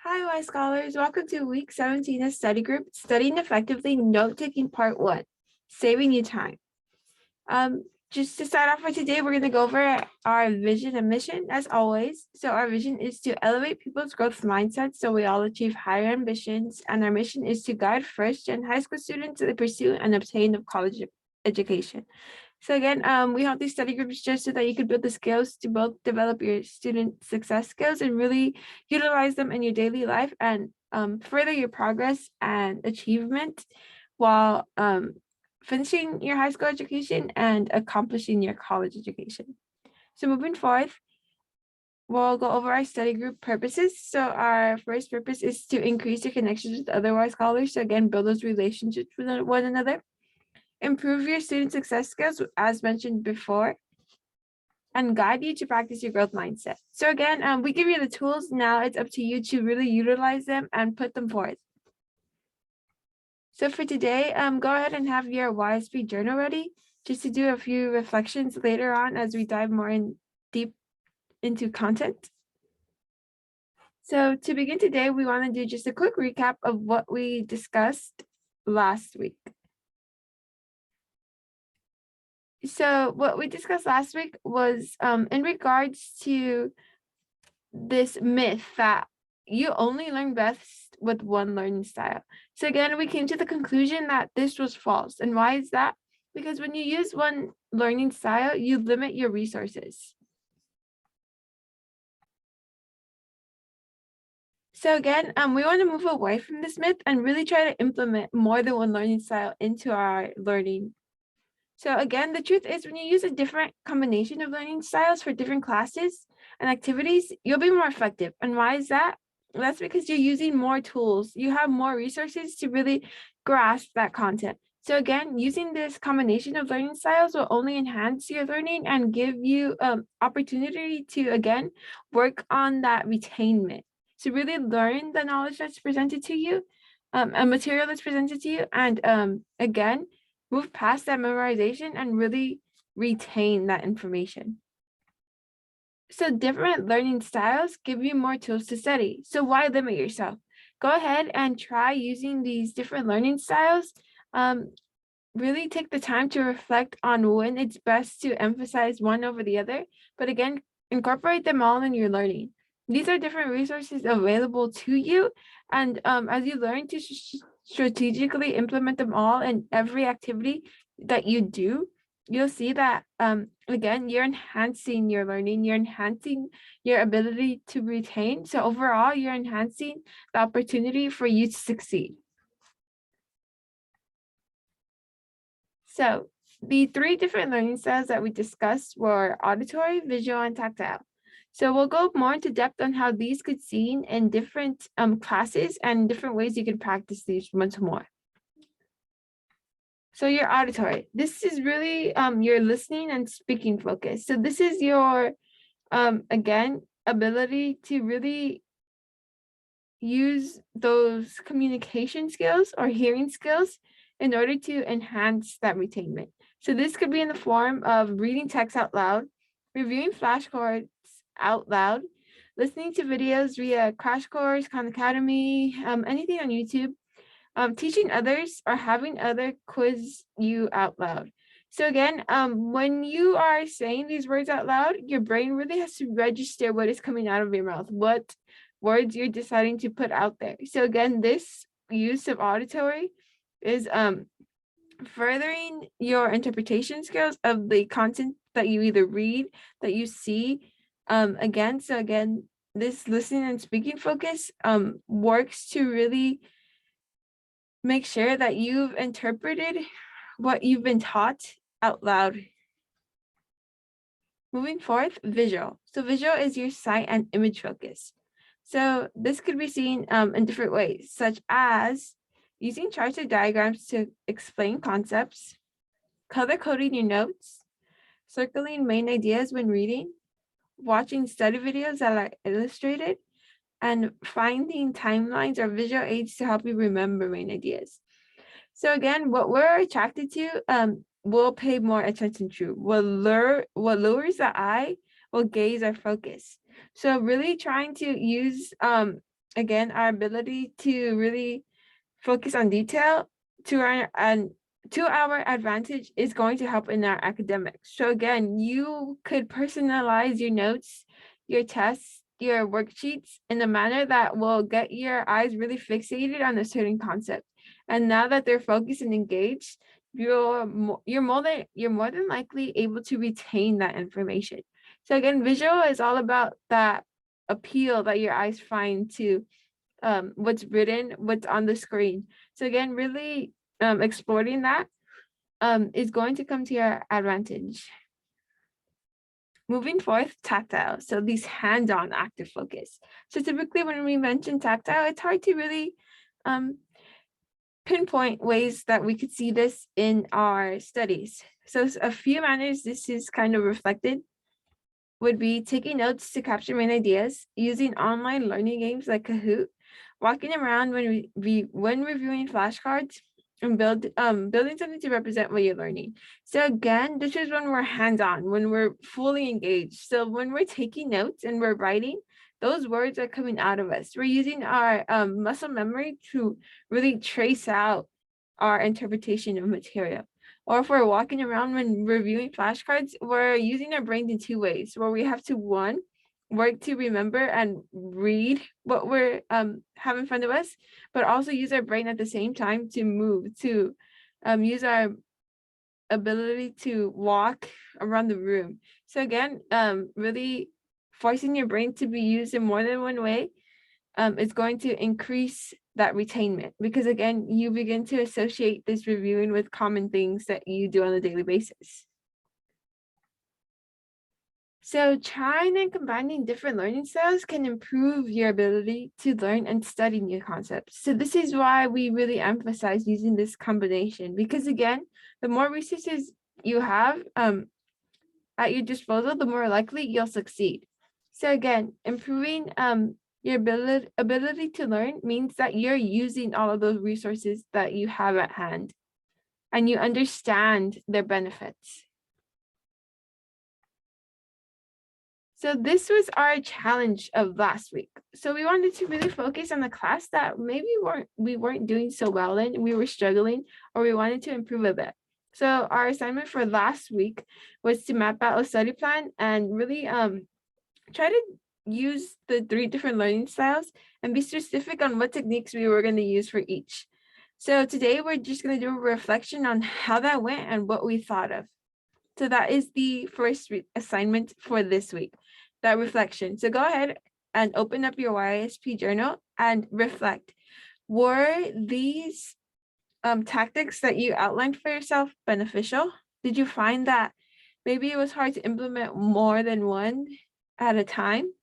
Hi, Y Scholars. Welcome to week 17 of study group, Studying Effectively, Note-Taking Part 1, Saving You Time. Just to start off for today, we're going to go over our vision and mission as always. So our vision is to elevate people's growth mindset so we all achieve higher ambitions. And our mission is to guide first-gen high school students to the pursuit and obtain of college education. So again, we have these study groups just so that you could build the skills to both develop your student success skills and really utilize them in your daily life and further your progress and achievement while finishing your high school education and accomplishing your college education. So moving forth, we'll go over our study group purposes. So our first purpose is to increase your connections with other Y Scholars. So again, build those relationships with one another. Improve your student success skills, as mentioned before, and guide you to practice your growth mindset. So again, we give you the tools. Now it's up to you to really utilize them and put them forth. So for today, go ahead and have your YSP journal ready just to do a few reflections later on as we dive more in deep into content. So to begin today, we want to do just a quick recap of what we discussed last week. So what we discussed last week was in regards to this myth that you only learn best with one learning style. So again, we came to the conclusion that this was false. And why is that? Because when you use one learning style, you limit your resources. So again, we want to move away from this myth and really try to implement more than one learning style into our learning. So again, the truth is when you use a different combination of learning styles for different classes and activities, you'll be more effective. And why is that? That's because you're using more tools. You have more resources to really grasp that content. So again, using this combination of learning styles will only enhance your learning and give you opportunity to, again, work on that retainment. So really learn the knowledge that's presented to you, a material that's presented to you, and again, move past that memorization and really retain that information. So different learning styles give you more tools to study. So why limit yourself? Go ahead and try using these different learning styles. Really take the time to reflect on when it's best to emphasize one over the other. But again, incorporate them all in your learning. These are different resources available to you. And as you learn to strategically implement them all in every activity that you do, you'll see that, again, you're enhancing your learning, you're enhancing your ability to retain. So overall, you're enhancing the opportunity for you to succeed. So the three different learning styles that we discussed were auditory, visual, and tactile. So we'll go more into depth on how these could be seen in different classes and different ways you can practice these once more. So your auditory, this is really your listening and speaking focus. So this is your, again, ability to really use those communication skills or hearing skills in order to enhance that retainment. So this could be in the form of reading text out loud, reviewing flashcards out loud, listening to videos via Crash Course, Khan Academy, anything on YouTube, teaching others, or having other quiz you out loud. So again, when you are saying these words out loud, your brain really has to register what is coming out of your mouth, what words you're deciding to put out there. So again, this use of auditory is furthering your interpretation skills of the content that you either read, that you see. Again, this listening and speaking focus works to really make sure that you've interpreted what you've been taught out loud. Moving forth, visual. So visual is your sight and image focus. So this could be seen in different ways, such as using charts or diagrams to explain concepts, color coding your notes, circling main ideas when reading, watching study videos that are illustrated, and finding timelines or visual aids to help you remember main ideas. So again, what we're attracted to, we'll pay more attention to. What lures the eye will gaze our focus. So really trying to use again, our ability to really focus on detail to our advantage is going to help in our academics. So again, you could personalize your notes, your tests, your worksheets in a manner that will get your eyes really fixated on a certain concept. And now that they're focused and engaged, you're more than likely able to retain that information. So again, visual is all about that appeal that your eyes find to what's written, what's on the screen. So again, really exploring that is going to come to your advantage. Moving forth, tactile. So these hands-on active focus. So typically when we mention tactile, it's hard to really pinpoint ways that we could see this in our studies. So a few manners this is kind of reflected would be taking notes to capture main ideas, using online learning games like Kahoot, walking around when reviewing flashcards, and building something to represent what you're learning. So again, this is when we're hands-on, when we're fully engaged. So when we're taking notes and we're writing, those words are coming out of us. We're using our muscle memory to really trace out our interpretation of material. Or if we're walking around when reviewing flashcards, we're using our brains in two ways, where we have to, one, work to remember and read what we're have in front of us, but also use our brain at the same time to move, to use our ability to walk around the room. So again, really forcing your brain to be used in more than one way is going to increase that retainment, because again, you begin to associate this reviewing with common things that you do on a daily basis. So trying and combining different learning styles can improve your ability to learn and study new concepts. So this is why we really emphasize using this combination, because again, the more resources you have at your disposal, the more likely you'll succeed. So again, improving your ability to learn means that you're using all of those resources that you have at hand and you understand their benefits. So this was our challenge of last week. So we wanted to really focus on the class that maybe we weren't doing so well in, we were struggling, or we wanted to improve a bit. So our assignment for last week was to map out a study plan and really try to use the 3 different learning styles and be specific on what techniques we were going to use for each. So today we're just going to do a reflection on how that went and what we thought of. So that is the first assignment for this week, that reflection. So go ahead and open up your YSP journal and reflect. Were these tactics that you outlined for yourself beneficial? Did you find that maybe it was hard to implement more than one at a time?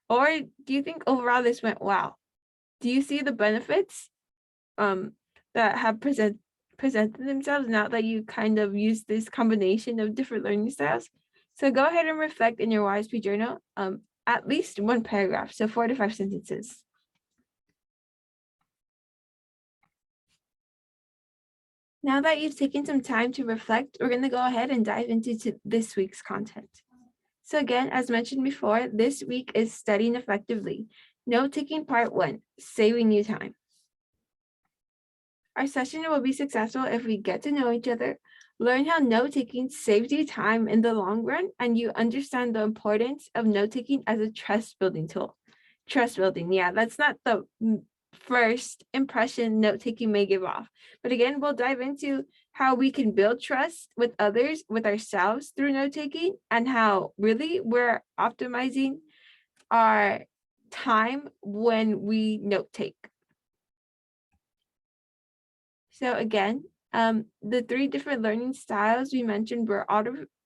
Or do you think overall this went well? Do you see the benefits that have presented themselves now that you kind of use this combination of different learning styles? So go ahead and reflect in your YSP journal at least one paragraph, so 4 to 5 sentences. Now that you've taken some time to reflect, we're going to go ahead and dive into this week's content. So again, as mentioned before, this week is Studying Effectively. Note-taking Part 1, Saving You Time. Our session will be successful if we get to know each other, learn how note-taking saves you time in the long run, and you understand the importance of note-taking as a trust-building tool. Trust building, yeah, that's not the first impression note-taking may give off. But again, we'll dive into how we can build trust with others, with ourselves through note-taking, and how really we're optimizing our time when we note-take. So again, the 3 different learning styles we mentioned were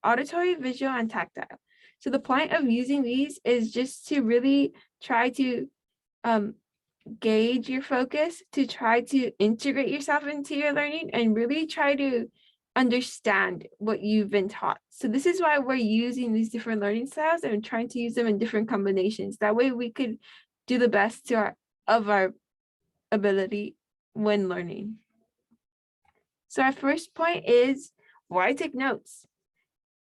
auditory, visual, and tactile. So the point of using these is just to really try to gauge your focus, to try to integrate yourself into your learning and really try to understand what you've been taught. So this is why we're using these different learning styles and trying to use them in different combinations. That way we could do the best of our ability when learning. So our first point is why take notes?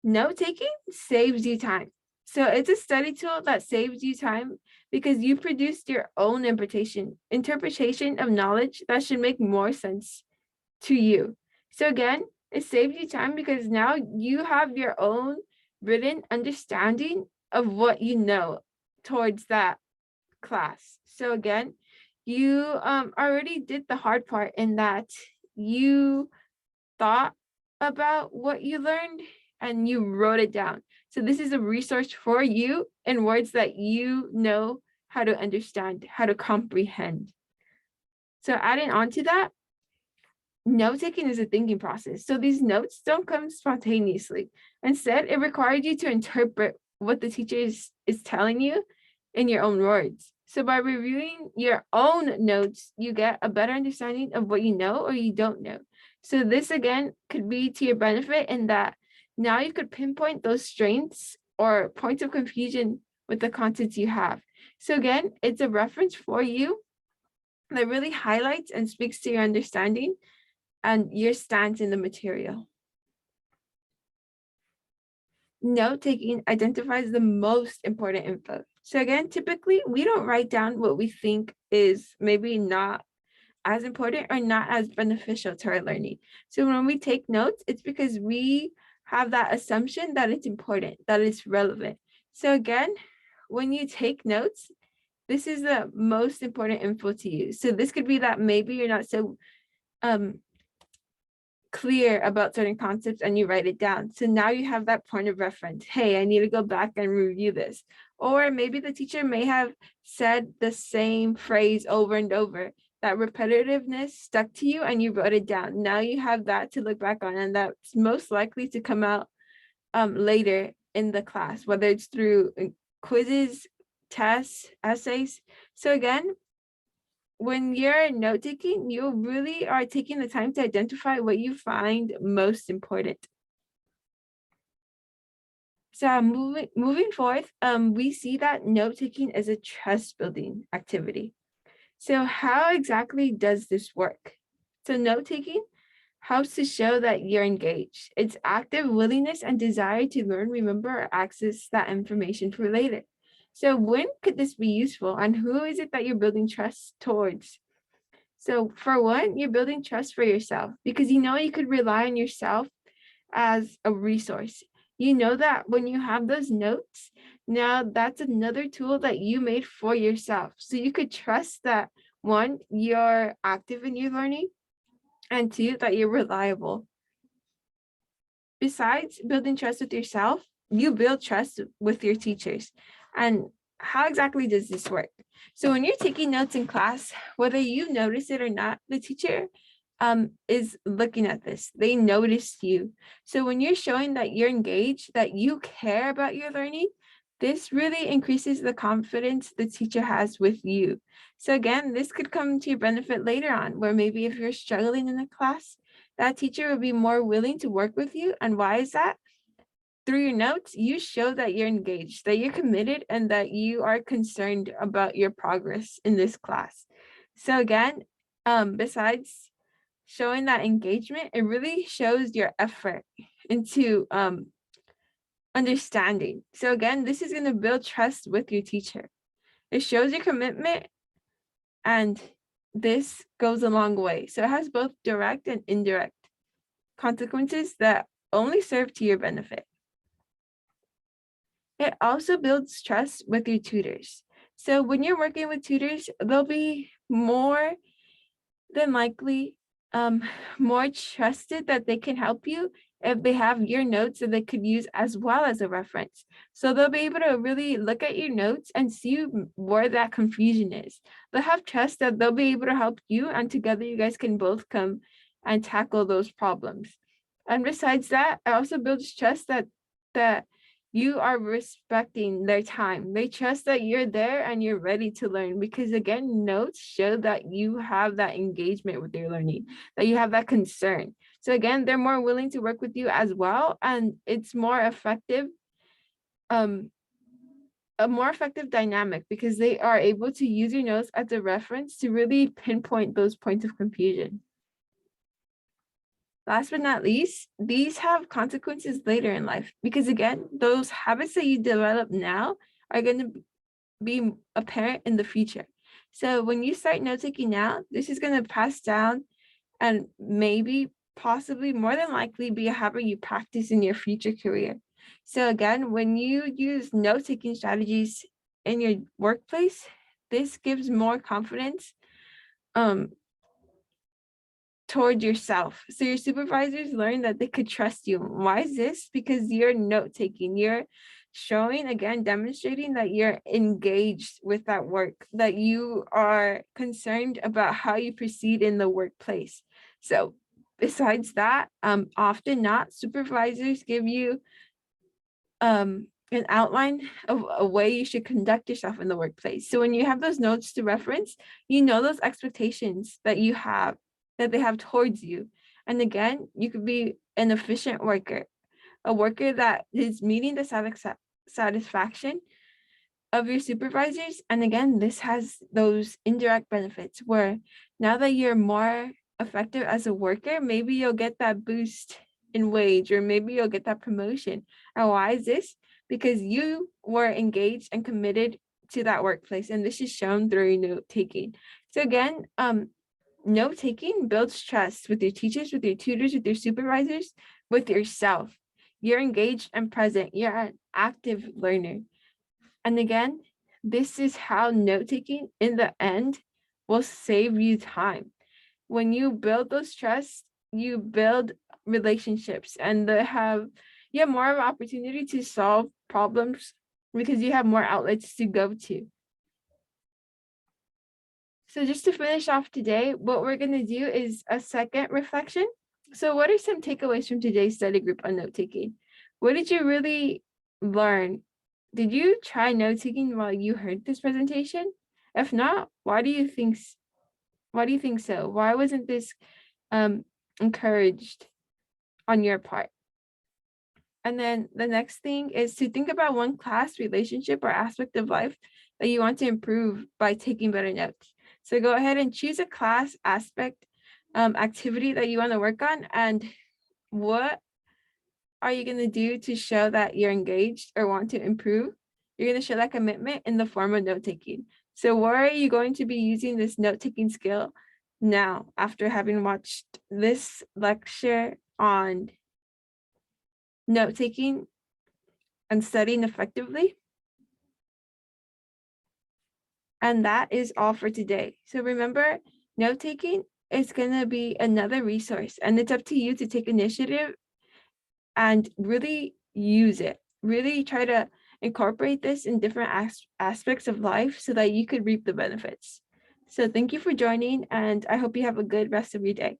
Note-taking saves you time. So it's a study tool that saves you time because you produced your own interpretation of knowledge that should make more sense to you. So again, it saves you time because now you have your own written understanding of what you know towards that class. So again, you already did the hard part in that you thought about what you learned and you wrote it down. So this is a resource for you in words that you know how to understand, how to comprehend. So adding on to that, note taking is a thinking process. So these notes don't come spontaneously. Instead, it requires you to interpret what the teacher is telling you in your own words. So by reviewing your own notes, you get a better understanding of what you know or you don't know. So this again could be to your benefit in that now you could pinpoint those strengths or points of confusion with the contents you have. So again, it's a reference for you that really highlights and speaks to your understanding and your stance in the material. Note taking identifies the most important info. So again, typically we don't write down what we think is maybe not as important or not as beneficial to our learning. So when we take notes, it's because we have that assumption that it's important, that it's relevant. So again, when you take notes, this is the most important info to you. So this could be that maybe you're not so clear about certain concepts and you write it down. So now you have that point of reference. Hey, I need to go back and review this. Or maybe the teacher may have said the same phrase over and over. That repetitiveness stuck to you and you wrote it down. Now you have that to look back on, and that's most likely to come out later in the class, whether it's through quizzes, tests, essays. So again, when you're note taking, you really are taking the time to identify what you find most important. So moving forth, we see that note taking is a trust building activity. So how exactly does this work? So note taking helps to show that you're engaged. It's active willingness and desire to learn, remember, or access that information for later. So when could this be useful, and who is it that you're building trust towards? So for one, you're building trust for yourself because you know you could rely on yourself as a resource. You know that when you have those notes, now that's another tool that you made for yourself. So you could trust that one, you're active in your learning, and two, that you're reliable. Besides building trust with yourself, you build trust with your teachers. And how exactly does this work? So when you're taking notes in class, whether you notice it or not, the teacher is looking at this. They noticed you. So when you're showing that you're engaged, that you care about your learning, this really increases the confidence the teacher has with you. So again, this could come to your benefit later on, where maybe if you're struggling in a class, that teacher will be more willing to work with you. And why is that? Through your notes, you show that you're engaged, that you're committed, and that you are concerned about your progress in this class. So again, besides showing that engagement, it really shows your effort into understanding. So again, this is going to build trust with your teacher. It shows your commitment, and this goes a long way. So it has both direct and indirect consequences that only serve to your benefit. It also builds trust with your tutors. So when you're working with tutors, they'll be more than likely more trusted that they can help you if they have your notes that they could use as well as a reference. So they'll be able to really look at your notes and see where that confusion is. They'll have trust that they'll be able to help you, and together you guys can both come and tackle those problems. And besides that, it also builds trust that you are respecting their time. They trust that you're there and you're ready to learn, because again, notes show that you have that engagement with your learning, that you have that concern. So again, they're more willing to work with you as well, and it's more effective, a more effective dynamic, because they are able to use your notes as a reference to really pinpoint those points of confusion. Last but not least, these have consequences later in life because again, those habits that you develop now are going to be apparent in the future. So when you start note taking now, this is going to pass down and maybe possibly more than likely be a habit you practice in your future career. So again, when you use note taking strategies in your workplace, this gives more confidence toward yourself. So your supervisors learn that they could trust you. Why is this? Because you're note taking. You're showing, again, demonstrating that you're engaged with that work, that you are concerned about how you proceed in the workplace. So besides that, often not, supervisors give you an outline of a way you should conduct yourself in the workplace. So when you have those notes to reference, you know those expectations that you have, that they have towards you. And again, you could be an efficient worker, a worker that is meeting the satisfaction of your supervisors. And again, this has those indirect benefits where now that you're more effective as a worker, maybe you'll get that boost in wage, or maybe you'll get that promotion. And why is this? Because you were engaged and committed to that workplace. And this is shown through note taking. So again, note taking builds trust with your teachers, with your tutors, with your supervisors, with yourself. You're engaged and present. You're an active learner. And again, this is how note taking in the end will save you time. When you build those trusts, you build relationships, and you have more of an opportunity to solve problems because you have more outlets to go to. So just to finish off today, what we're going to do is a second reflection. So what are some takeaways from today's study group on note taking? What did you really learn? Did you try note taking while you heard this presentation? If not, why do you think so? Why wasn't this encouraged on your part? And then the next thing is to think about one class, relationship, or aspect of life that you want to improve by taking better notes. So go ahead and choose a class, aspect, activity that you want to work on, and what are you going to do to show that you're engaged or want to improve? You're going to show that commitment in the form of note taking. So where are you going to be using this note taking skill now after having watched this lecture on note taking and studying effectively? And that is all for today. So remember, note taking is going to be another resource, and it's up to you to take initiative and really use it. Really try to incorporate this in different aspects of life so that you could reap the benefits. So thank you for joining, and I hope you have a good rest of your day.